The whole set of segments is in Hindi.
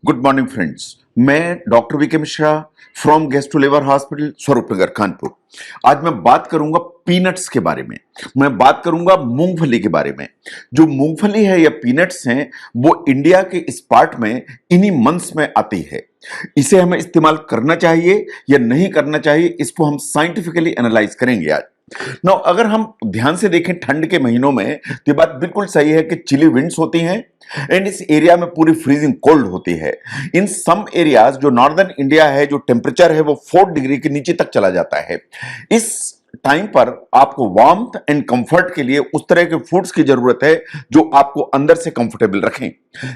Good morning friends. मैं doctor VK Mishra from gastro liver hospital Swaroopnagar Kanpur. आज मैं बात करूंगा पीनट्स के बारे में। मैं बात करूंगा मूंगफली के बारे में। जो मूंगफली है या पीनट्स हैं वो इंडिया के इस पार्ट में इन्हीं मंथ्स में आती है। इसे हमें इस्तेमाल करना चाहिए या नहीं करना चाहिए, इसको हम साइंटिफिकली एनालाइज करेंगे आज। नो, अगर हम ध्यान से देखें ठंड के महीनों में तो ये बात बिल्कुल सही है कि चिली विंड्स होती हैं एंड इस एरिया में पूरी फ्रीजिंग कोल्ड होती है। इन सम एरियाज जो नॉर्दर्न इंडिया है, जो टेम्परेचर है वो 4 डिग्री के नीचे तक चला जाता है। इस टाइम पर आपको वार्मथ एंड कंफर्ट के लिए उस तरह के फूड्स की जरूरत है जो आपको अंदर से कंफर्टेबल रखें।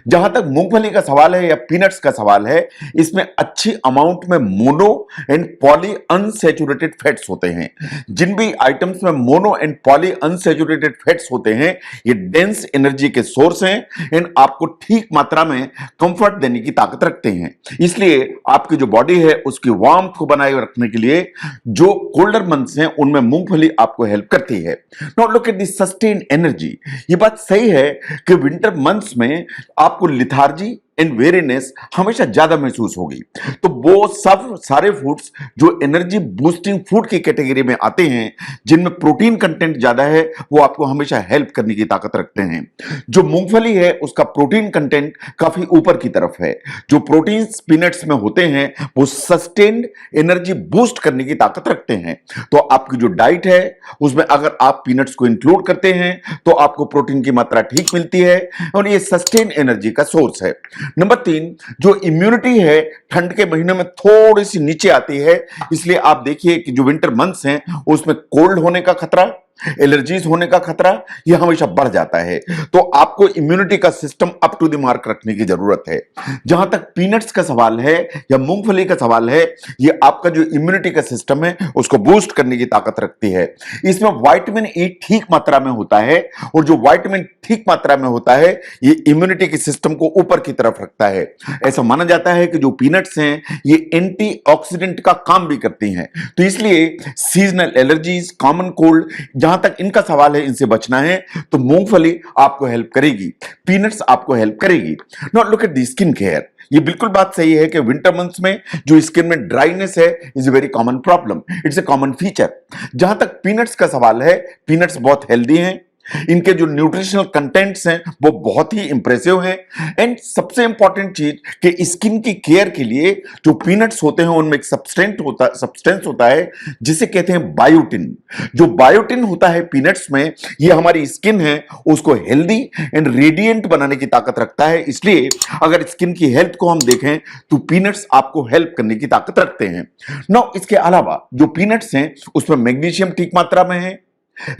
जहां तक मूंगफली का सवाल है या पीनट्स का सवाल है, इसमें अच्छी अमाउंट में mono and poly unsaturated fats होते हैं। जिन भी आइटम्स में mono and poly unsaturated fats होते हैं ये डेंस एनर्जी के सोर्स हैं एंड आपको ठीक मात्रा में कंफर्ट देने की ताकत रखते हैं। इसलिए आपकी जो बॉडी है उसकी वार्मथ को बनाए रखने के लिए जो कोल्डर मंथ्स हैं उनमें मूंगफली आपको हेल्प करती है। Now look at the sustain energy. ये बात सही है कि विंटर मंथ्स में आपको लिथार्जी एंड वेरीनेस हमेशा ज्यादा महसूस होगी। तो वो सब सारे फूड्स जो एनर्जी बूस्टिंग फूड की कैटेगरी में आते हैं, जिनमें प्रोटीन कंटेंट ज्यादा है, वो आपको हमेशा हेल्प करने की ताकत रखते हैं। जो मूंगफली है उसका प्रोटीन कंटेंट काफी ऊपर की तरफ है। जो प्रोटीन पीनट्स में होते हैं वो सस्टेन्ड एनर्जी बूस्ट करने की ताकत रखते हैं। तो आपकी जो डाइट है उसमें अगर आप पीनट्स को इंक्लूड करते हैं तो आपको प्रोटीन की मात्रा ठीक मिलती है और ये सस्टेन एनर्जी का सोर्स है। नंबर 3, जो इम्यूनिटी है ठंड के महीनों में थोड़ी सी नीचे आती है। इसलिए आप देखिए कि जो विंटर मंथ्स हैं उसमें कोल्ड होने का खतरा, एलर्जीज होने का खतरा यह हमेशा बढ़ जाता है। तो आपको इम्यूनिटी का system up to the mark रखने की जरूरत है। जहां तक पीनट्स का सवाल है या मूंगफली का सवाल है, ये आपका जो इम्यूनिटी का सिस्टम है उसको बूस्ट करने की ताकत रखती है। इसमें विटामिन ए ठीक मात्रा में होता है और जो विटामिन ठीक मात्रा में होता है ये इम्यूनिटी के सिस्टम को ऊपर की तरफ रखता है। ऐसा माना जाता है कि जो पीनट्स हैं ये एंटीऑक्सीडेंट का काम भी करती हैं। तो इसलिए सीजनल एलर्जीज, कॉमन कोल्ड, जहां तक इनका सवाल है इनसे बचना है तो मूंगफली आपको हेल्प करेगी, पीनट्स आपको हेल्प करेगी। Now look at the skin care. ये बिल्कुल बात सही है कि विंटर मंथ्स में जो स्किन में ड्राइनेस है is a very common problem, it's a common feature. जहां तक पीनट्स का सवाल है, पीनट्स बहुत हेल्दी हैं, इनके जो न्यूट्रिशनल कंटेंट्स हैं वो बहुत ही इंप्रेसिव हैं एंड सबसे इंपॉर्टेंट चीज कि स्किन की केयर के लिए जो पीनट्स होते हैं उनमें एक सब्सटेंस होता है जिसे कहते हैं बायोटिन। जो बायोटिन होता है पीनट्स में, ये हमारी स्किन है उसको हेल्दी एंड रेडिएंट बनाने की ताकत रखता है। इसलिए अगर स्किन की हेल्थ को हम देखें तो पीनट्स आपको हेल्प करने की ताकत रखते हैं। नाउ इसके अलावा जो पीनट्स हैं उसमें मैग्नीशियम ठीक मात्रा में है,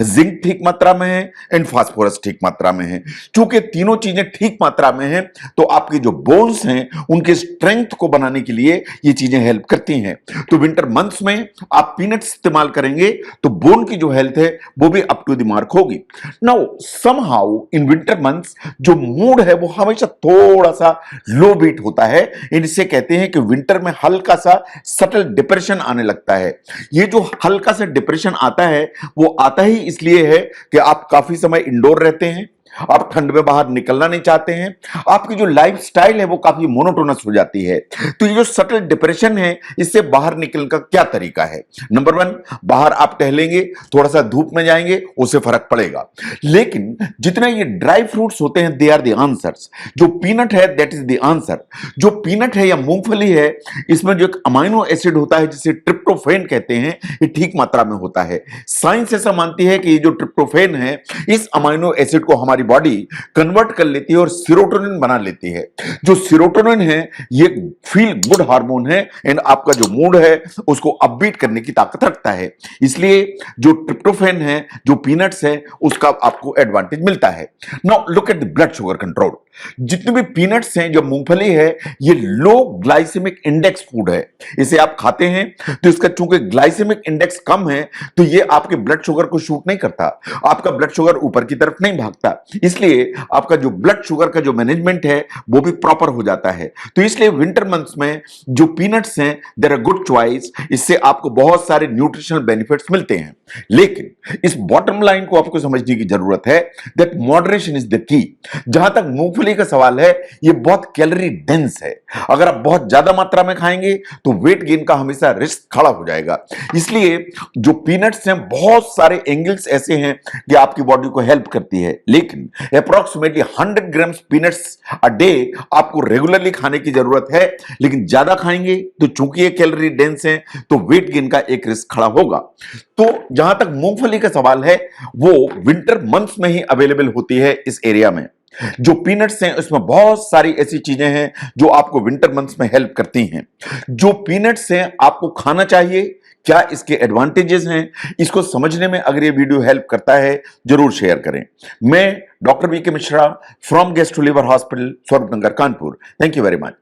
जिंक ठीक मात्रा में है एंड फास्फोरस ठीक मात्रा में है। चूंकि तीनों चीजें ठीक मात्रा में हैं तो आपकी जो बोन्स हैं उनके स्ट्रेंथ को बनाने के लिए ये चीजें हेल्प करती हैं। तो विंटर मंथ्स में आप पीनट्स इस्तेमाल करेंगे तो बोन की जो हेल्थ है वो भी अप टू द मार्क होगी। Now somehow in winter months जो मूड है वो हमेशा थोड़ा सा लो बीट होता है। इनसे कहते हैं कि विंटर में हल्का सा सटल डिप्रेशन आने लगता है। ये जो हल्का सा डिप्रेशन आता है वो आता ही इसलिए है कि आप काफी समय इंडोर रहते हैं, आप ठंड में बाहर निकलना नहीं चाहते हैं, आपकी जो लाइफस्टाइल है वो काफी मोनोटोनस हो जाती है। तो ये जो सटल डिप्रेशन है इससे बाहर निकलने का क्या तरीका है? नंबर 1, बाहर आप टहलेंगे, थोड़ा सा धूप में जाएंगे, उससे फर्क पड़ेगा। लेकिन जितने ये ड्राई फ्रूट्स होते हैं दे आर द आंसर्स। जो पीनट है दैट इज द आंसर। जो पीनट है या मूंगफली है इसमें जो एक अमाइनो एसिड होता है जिसे ट्रिप्टोफैन कहते हैं, ये ठीक मात्रा में होता है। साइंस ऐसा मानती है कि ये जो ट्रिप्टोफैन है इस अमाइनो एसिड को हमारी बॉडी कन्वर्ट कर लेती है और सीरोटोनिन बना लेती है। जो सीरोटोनिन है ये फील गुड हार्मोन है एंड आपका जो मूड है उसको अपबीट करने की ताकत रखता है। इसलिए जो ट्रिप्टोफैन है, जो पीनट्स है, उसका आपको एडवांटेज मिलता है। Now look at the blood sugar control. जितने भी पीनट्स हैं, जो मूंगफली है, ये लो ग्लाइसेमिक इंडेक्स फूड है। इसे आप खाते हैं तो इसका चूंकि ग्लाइसेमिक इंडेक्स कम है तो ये आपके ब्लड शुगर को शूट नहीं करता, आपका ब्लड शुगर ऊपर की तरफ नहीं भागता। इसलिए आपका जो ब्लड शुगर का जो मैनेजमेंट है वो भी प्रॉपर हो जाता है। तो इसलिए विंटर मंथ्स में जो पीनट्स हैं देयर आर गुड चॉइस, इससे आपको बहुत सारे न्यूट्रिशनल बेनिफिट्स मिलते हैं। लेकिन इस बॉटम लाइन को आपको समझने की जरूरत है that moderation is the key. जहां तक मूंगफली का सवाल है, ये बहुत कैलोरी डेंस है। अगर आप बहुत ज्यादा मात्रा में खाएंगे तो वेट गेन का हमेशा रिस्क खड़ा हो जाएगा। इसलिए जो पीनट्स हैं बहुत सारे एंगल्स ऐसे हैं कि आपकी बॉडी को हेल्प करती है, लेकिन approximately 100 grams peanuts a day आपको रेगुलरली खाने की जरूरत है। लेकिन ज्यादा खाएंगे तो चूंकि ये कैलोरी डेंस है तो वेट गेन का एक रिस्क खड़ा होगा। तो जहां तक मूंगफली का सवाल है, वो विंटर मंथ्स में ही अवेलेबल होती है इस एरिया में। जो पीनट्स हैं उसमें बहुत सारी ऐसी चीजें हैं जो आपको विंटर मंथ्स में हेल्प करती हैं। जो पीनट्स हैं आपको खाना चाहिए, क्या इसके एडवांटेजेस हैं, इसको समझने में अगर ये वीडियो हेल्प करता है जरूर शेयर करें। मैं doctor V K Mishra from gastro liver hospital, Swaroopnagar, Kanpur. Thank you very much.